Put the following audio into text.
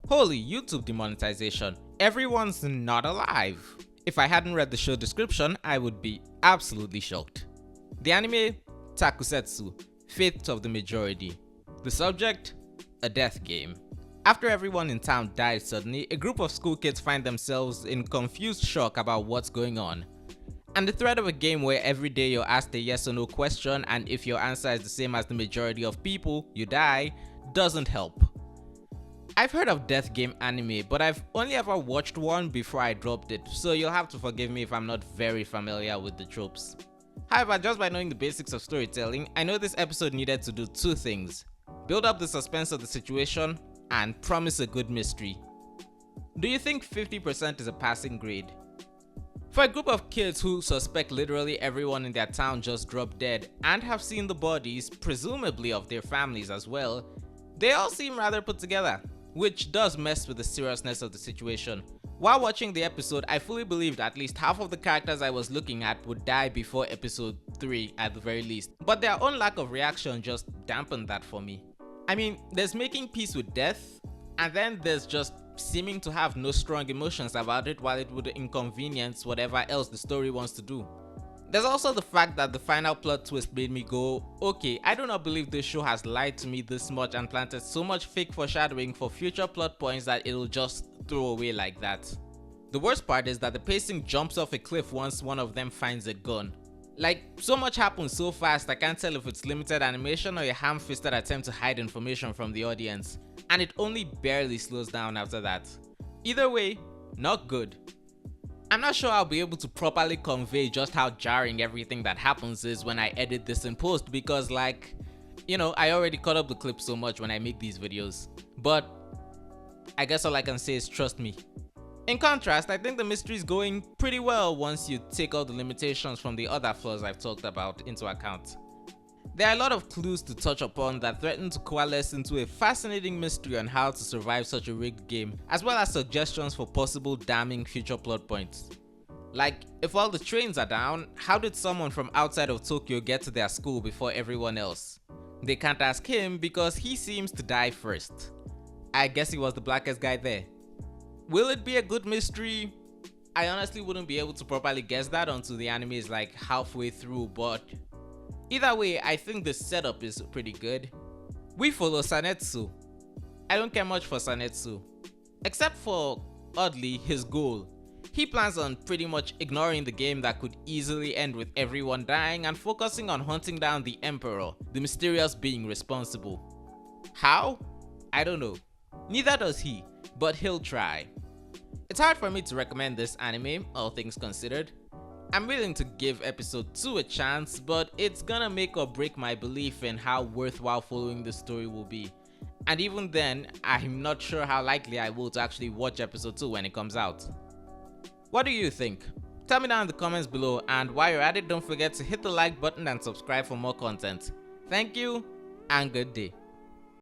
Holy YouTube demonetization. Everyone's not alive. If I hadn't read the show description, I would be absolutely shocked. The anime, Tasuketsu, Fate of the Majority. The subject, a death game. After everyone in town dies suddenly, a group of school kids find themselves in confused shock about what's going on. And the threat of a game where every day you're asked a yes or no question, and if your answer is the same as the majority of people, you die, doesn't help. I've heard of death game anime, but I've only ever watched one before I dropped it, so you'll have to forgive me if I'm not very familiar with the tropes. However, just by knowing the basics of storytelling, I know this episode needed to do two things: build up the suspense of the situation and promise a good mystery. Do you think 50% is a passing grade? For a group of kids who suspect literally everyone in their town just dropped dead and have seen the bodies, presumably of their families as well, they all seem rather put together, which does mess with the seriousness of the situation. While watching the episode, I fully believed at least half of the characters I was looking at would die before episode 3 at the very least, but their own lack of reaction just dampened that for me. I mean, there's making peace with death, and then there's just seeming to have no strong emotions about it while it would inconvenience whatever else the story wants to do. There's also the fact that the final plot twist made me go, okay, I do not believe this show has lied to me this much and planted so much fake foreshadowing for future plot points that it'll just throw away like that. The worst part is that the pacing jumps off a cliff once one of them finds a gun. Like, so much happens so fast I can't tell if it's limited animation or a ham-fisted attempt to hide information from the audience, and it only barely slows down after that. Either way, not good. I'm not sure I'll be able to properly convey just how jarring everything that happens is when I edit this in post because I already cut up the clip so much when I make these videos. But I guess all I can say is trust me. In contrast, I think the mystery is going pretty well once you take all the limitations from the other flaws I've talked about into account. There are a lot of clues to touch upon that threaten to coalesce into a fascinating mystery on how to survive such a rigged game, as well as suggestions for possible damning future plot points. Like, if all the trains are down, how did someone from outside of Tokyo get to their school before everyone else? They can't ask him because he seems to die first. I guess he was the blackest guy there. Will it be a good mystery? I honestly wouldn't be able to properly guess that until the anime is like halfway through, but either way, I think the setup is pretty good. We follow Sanetsu. I don't care much for Sanetsu, except for, oddly, his goal. He plans on pretty much ignoring the game that could easily end with everyone dying and focusing on hunting down the Emperor, the mysterious being responsible. How? I don't know. Neither does he, but he'll try. It's hard for me to recommend this anime, all things considered. I'm willing to give episode 2 a chance, but it's gonna make or break my belief in how worthwhile following the story will be. And even then, I'm not sure how likely I will to actually watch episode 2 when it comes out. What do you think? Tell me down in the comments below, and while you're at it, don't forget to hit the like button and subscribe for more content. Thank you, and good day.